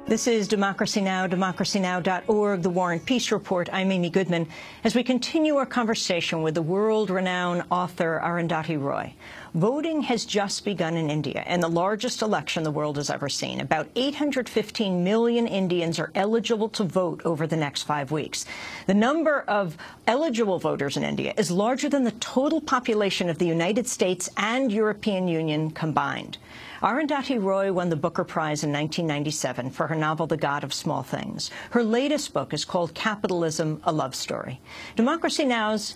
This is Democracy Now!, democracynow.org, The War and Peace Report. I'm Amy Goodman. As we continue our conversation with the world-renowned author Arundhati Roy, voting has just begun in India, in the largest election the world has ever seen. About 815 million Indians are eligible to vote over the next 5 weeks. The number of eligible voters in India is larger than the total population of the United States and European Union combined. Arundhati Roy won the Booker Prize in 1997 for her novel The God of Small Things. Her latest book is called Capitalism, A Love Story. Democracy Now's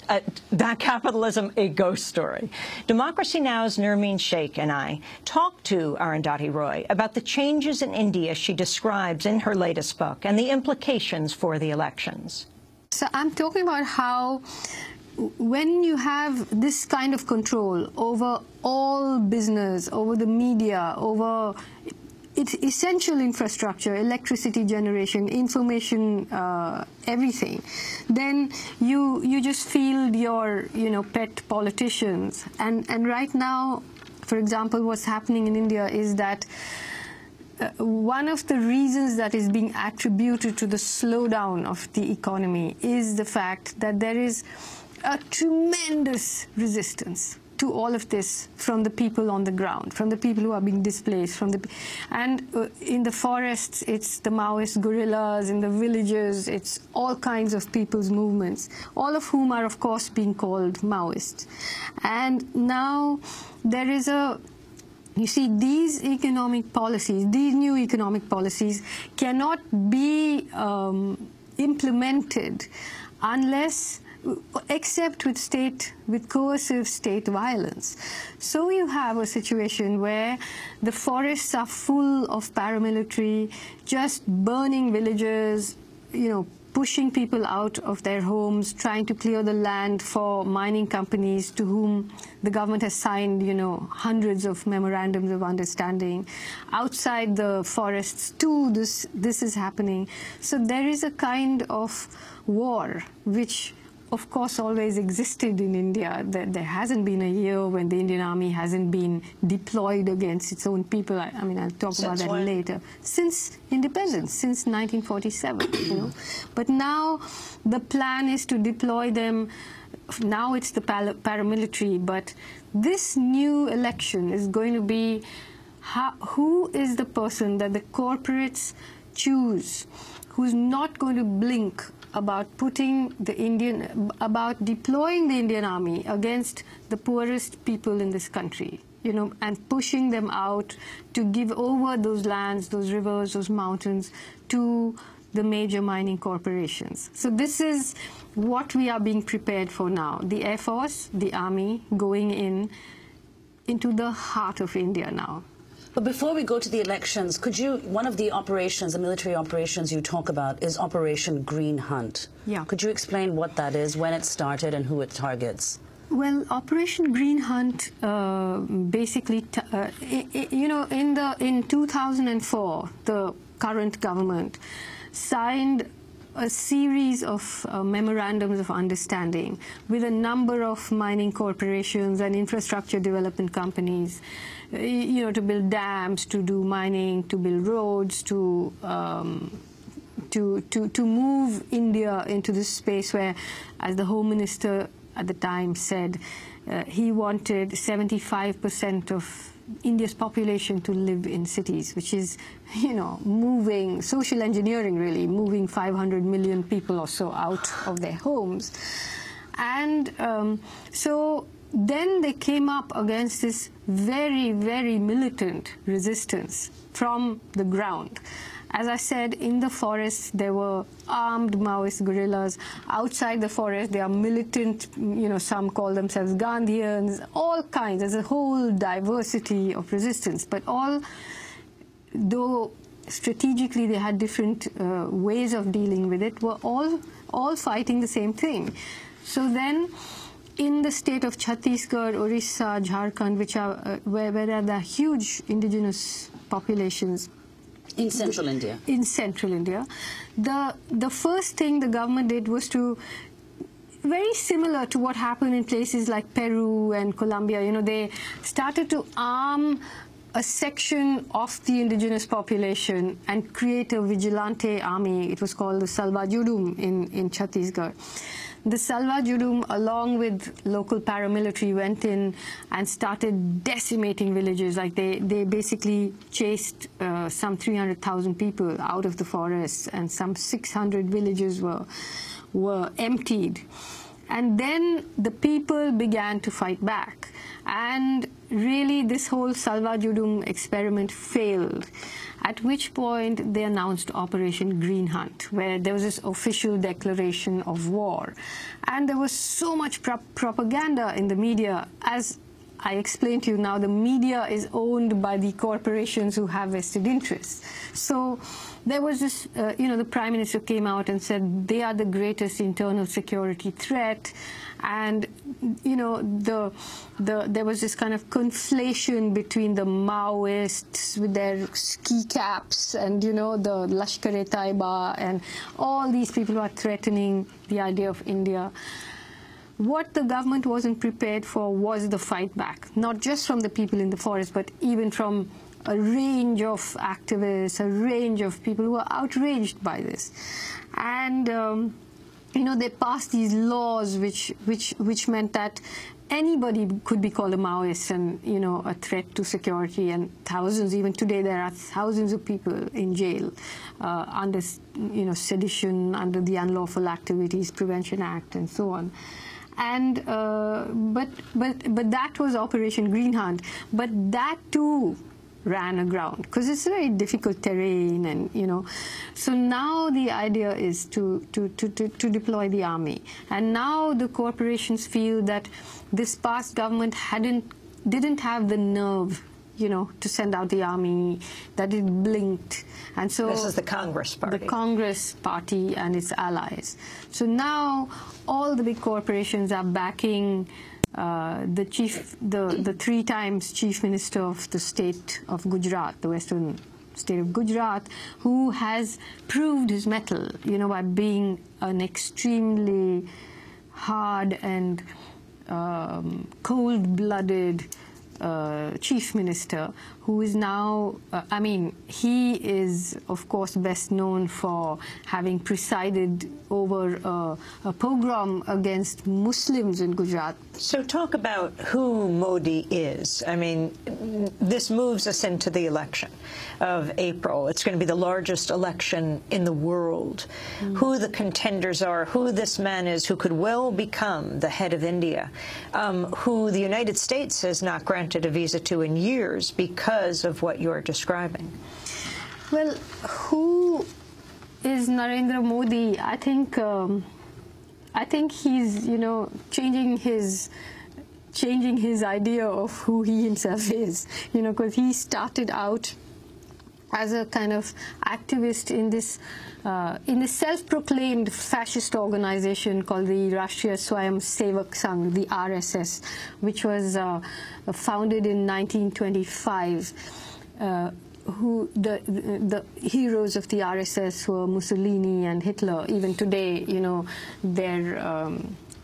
That Capitalism, A Ghost Story. Democracy Now's Nermeen Sheikh and I talked to Arundhati Roy about the changes in India she describes in her latest book and the implications for the elections. So I'm talking about how when you have this kind of control over all business, over the media, over its essential infrastructure, electricity generation, information, everything, then you just field your pet politicians. And right now, for example, what's happening in India is that one of the reasons that is being attributed to the slowdown of the economy is the fact that there is a tremendous resistance to all of this from the people on the ground, from the people who are being displaced, in the forests, it's the Maoist guerrillas, in the villages, it's all kinds of people's movements, all of whom are, of course, being called Maoists. And now there is you see, these economic policies, these new economic policies cannot be implemented except with coercive state violence. So you have a situation where the forests are full of paramilitary, just burning villages, pushing people out of their homes, trying to clear the land for mining companies to whom the government has signed, hundreds of memorandums of understanding. Outside the forests, too, this is happening. So there is a kind of war which, of course, always existed in India. There hasn't been a year when the Indian army hasn't been deployed against its own people. I mean, I'll talk about that later. Since independence, since 1947, But now the plan is to deploy them. Now it's the paramilitary, but this new election is going to be who is the person that the corporates choose, who's not going to blink about deploying the Indian army against the poorest people in this country, and pushing them out to give over those lands, those rivers, those mountains to the major mining corporations. So this is what we are being prepared for now. The Air Force, the Army, going into the heart of India now. But before we go to the elections, one of the operations, the military operations you talk about is Operation Green Hunt. Yeah. Could you explain what that is, when it started, and who it targets? Well, Operation Green Hunt basically, in 2004, the current government signed a series of memorandums of understanding with a number of mining corporations and infrastructure development companies, to build dams, to do mining, to build roads, to move India into this space where, as the Home Minister at the time said, he wanted 75% of India's population to live in cities, which is, moving, social engineering really, moving 500 million people or so out of their homes. And so then they came up against this very, very militant resistance from the ground. As I said, in the forests, there were armed Maoist guerrillas. Outside the forest, there are militant, some call themselves Gandhians, all kinds. There's a whole diversity of resistance. But though strategically they had different ways of dealing with it, were all fighting the same thing. So then, in the state of Chhattisgarh, Orissa, Jharkhand, which are where there are huge indigenous populations, in central India. In central India, the first thing the government did was to, very similar to what happened in places like Peru and Colombia, they started to arm a section of the indigenous population and create a vigilante army. It was called the Salva Judum in Chhattisgarh. The Salva Judum, along with local paramilitary, went in and started decimating villages. Like they basically chased some 300,000 people out of the forests, and some 600 villages were emptied. And then the people began to fight back. And really, this whole Salva Judum experiment failed, at which point they announced Operation Green Hunt, where there was this official declaration of war. And there was so much propaganda in the media. As I explained to you now, the media is owned by the corporations who have vested interests. So there was this, the Prime Minister came out and said they are the greatest internal security threat. And, there was this kind of conflation between the Maoists with their ski caps and, the Lashkar-e-Taiba and all these people who are threatening the idea of India. What the government wasn't prepared for was the fight back, not just from the people in the forest, but even from a range of activists, a range of people who are outraged by this. And they passed these laws which meant that anybody could be called a Maoist and, a threat to security. And thousands, even today, there are thousands of people in jail under, sedition, under the Unlawful Activities Prevention Act, and so on. And but that was Operation Green Hunt. But that too ran aground because it's a very difficult terrain, and so now the idea is to deploy the army. And now the corporations feel that this past government didn't have the nerve to send out the army, that it blinked. And so this is the Congress Party. The Congress Party and its allies. So now all the big corporations are backing the 3 times Chief Minister of the state of Gujarat, the western state of Gujarat, who has proved his mettle, by being an extremely hard and cold-blooded Chief Minister, who is now, he is, of course, best known for having presided over a pogrom against Muslims in Gujarat. So talk about who Modi is. This moves us into the election of April. It's going to be the largest election in the world. Who the contenders are, who this man is who could well become the head of India, who the United States has not granted a visa to in years because of what you're describing. Well, who is Narendra Modi? I think he's, changing his idea of who he himself is, because he started out as a kind of activist in this self-proclaimed fascist organization called the Rashtriya Swayam Sevak Sangh, the RSS, which was founded in 1925. Who the heroes of the RSS were Mussolini and Hitler. Even today,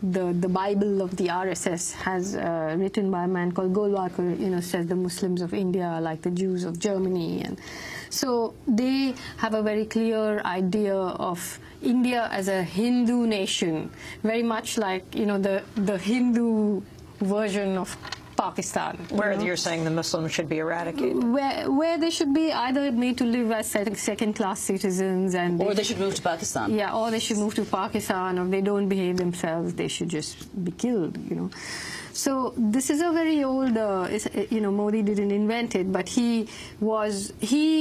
the Bible of the RSS has written by a man called Golwalkar, says the Muslims of India are like the Jews of Germany. And so they have a very clear idea of India as a Hindu nation, very much like, the Hindu version of Pakistan. Where you're saying the Muslims should be eradicated. Where they should be either made to live as second-class citizens, or they should move to Pakistan. Yeah, or they should move to Pakistan, or if they don't behave themselves, they should just be killed, So this is a very old, Modi didn't invent it, but he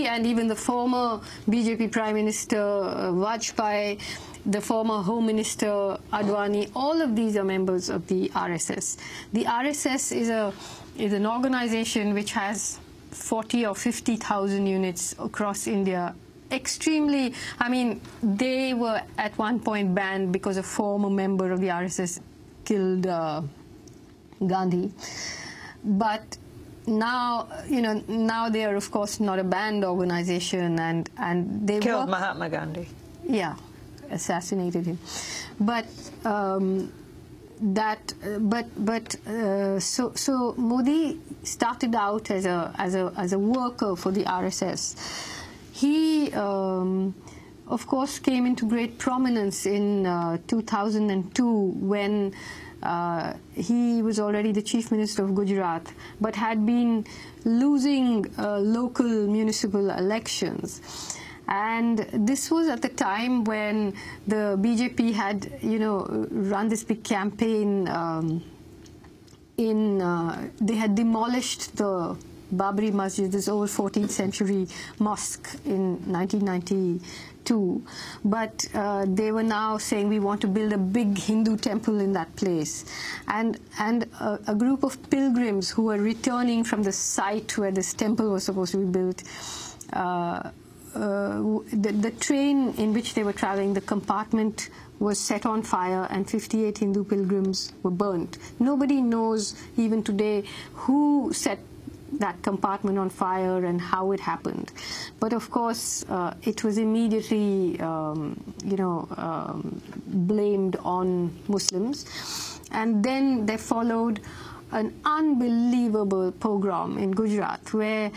and even the former BJP Prime Minister Vajpayee, the former Home Minister Advani, all of these are members of the RSS. The RSS is an organization which has 40 or 50,000 units across India. Extremely, they were at one point banned because a former member of the RSS killed Gandhi. But now, now they are, of course, not a banned organization, and they killed Mahatma Gandhi. Yeah, assassinated him. But So Modi started out as a worker for the RSS. He, of course, came into great prominence in 2002 when he was already the Chief Minister of Gujarat, but had been losing local municipal elections. And this was at the time when the BJP had, run this big campaign. They had demolished the Babri Masjid, this old 14th century mosque, in 1992. But they were now saying, we want to build a big Hindu temple in that place. And a group of pilgrims who were returning from the site where this temple was supposed to be built, the train in which they were traveling, the compartment was set on fire and 58 Hindu pilgrims were burnt. Nobody knows even today who set that compartment on fire and how it happened. But of course, it was immediately, blamed on Muslims. And then there followed an unbelievable pogrom in Gujarat where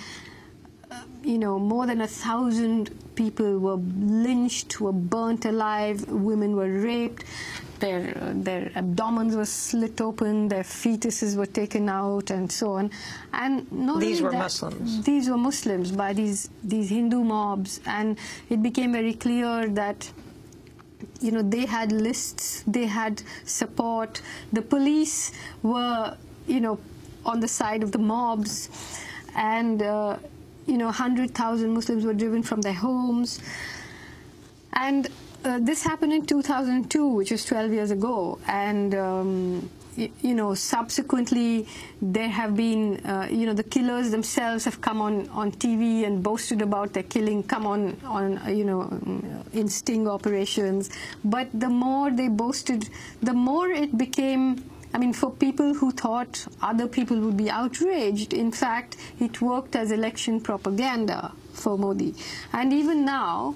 more than 1,000 people were lynched, were burnt alive, women were raped, their abdomens were slit open, their fetuses were taken out, and so on. And not these were that, Muslims. These were Muslims by these Hindu mobs, and it became very clear that they had lists, they had support. The police were on the side of the mobs, and 100,000 Muslims were driven from their homes. And this happened in 2002, which was 12 years ago. And, subsequently, there have been, the killers themselves have come on TV and boasted about their killing, come on in sting operations. But the more they boasted, the more it became, for people who thought other people would be outraged, in fact, it worked as election propaganda for Modi. And even now,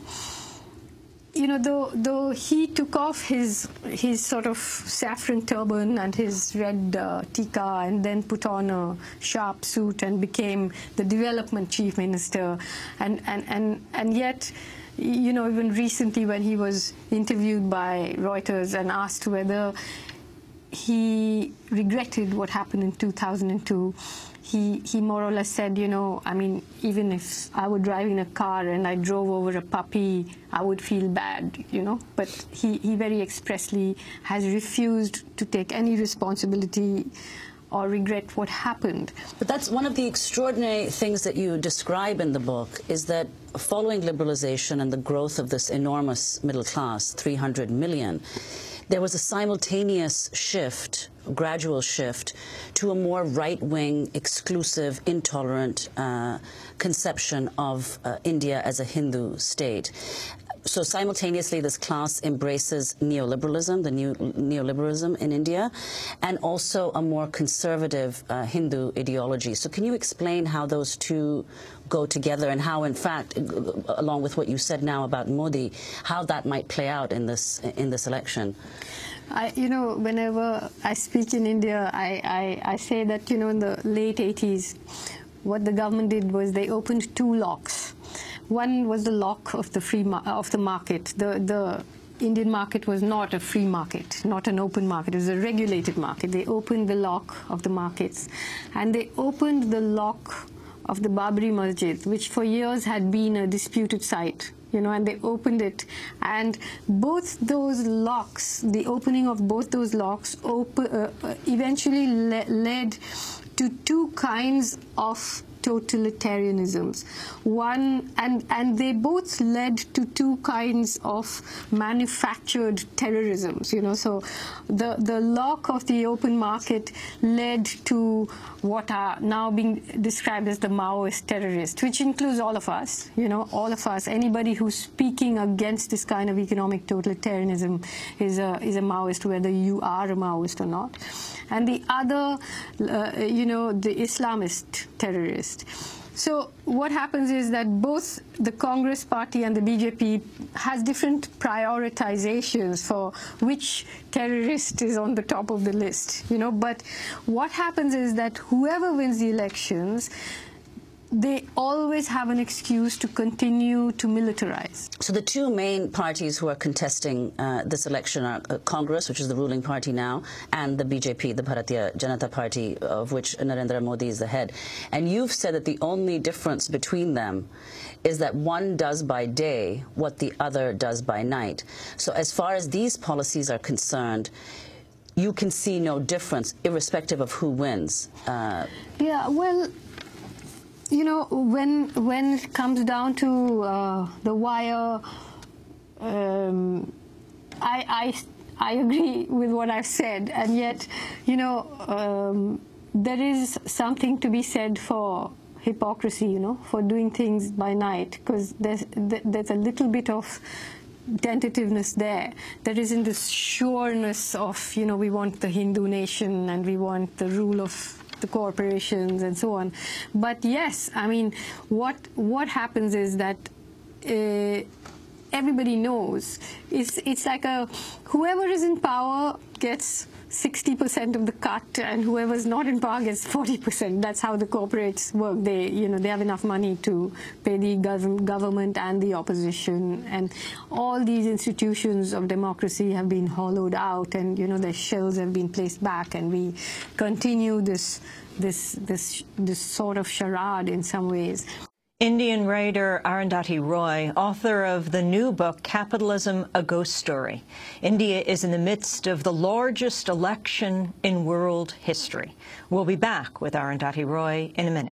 though he took off his sort of saffron turban and his red tika and then put on a sharp suit and became the development chief minister, and yet, even recently when he was interviewed by Reuters and asked whether he regretted what happened in 2002. He more or less said, even if I were driving a car and I drove over a puppy, I would feel bad, But he very expressly has refused to take any responsibility or regret what happened. But that's one of the extraordinary things that you describe in the book, is that following liberalization and the growth of this enormous middle class, 300 million, there was a simultaneous shift, gradual shift, to a more right-wing, exclusive, intolerant conception of India as a Hindu state. So simultaneously, this class embraces neoliberalism, the new neoliberalism in India, and also a more conservative Hindu ideology. So can you explain how those two go together, and how, in fact, along with what you said now about Modi, how that might play out in this election? Whenever I speak in India, I say that, in the late 80s, what the government did was they opened two locks. One was the lock of the market. The Indian market was not a free market, not an open market. It was a regulated market. They opened the lock of the markets, and they opened the lock of the Babri Masjid, which for years had been a disputed site. And they opened it, and both those locks, the opening of both those locks, eventually led to two kinds of totalitarianisms. One, and they both led to two kinds of manufactured terrorisms. So the lock of the open market led to what are now being described as the Maoist terrorists, which includes all of us. All of us. Anybody who's speaking against this kind of economic totalitarianism is a Maoist, whether you are a Maoist or not. And the other, the Islamist terrorist. So what happens is that both the Congress party and the BJP has different prioritizations for which terrorist is on the top of the list, you know. But what happens is that whoever wins the elections, they always have an excuse to continue to militarize. So the two main parties who are contesting this election are Congress, which is the ruling party now, and the BJP, the Bharatiya Janata Party, of which Narendra Modi is the head. And you've said that the only difference between them is that one does by day what the other does by night. So as far as these policies are concerned, you can see no difference, irrespective of who wins. Yeah, well, you know, when it comes down to the wire, I agree with what I've said, and yet, you know, there is something to be said for hypocrisy, you know, for doing things by night, because there's a little bit of tentativeness there. There isn't this sureness of, you know, we want the Hindu nation and we want the rule of the corporations and so on. But yes, I mean, what happens is that everybody knows it's like whoever is in power gets 60% of the cut, and whoever's not in power gets 40%. That's how the corporates work. They, you know, they have enough money to pay the government and the opposition, and all these institutions of democracy have been hollowed out, and, you know, their shells have been placed back, and we continue this sort of charade in some ways. Indian writer Arundhati Roy, author of the new book, Capitalism, A Ghost Story. India is in the midst of the largest election in world history. We'll be back with Arundhati Roy in a minute.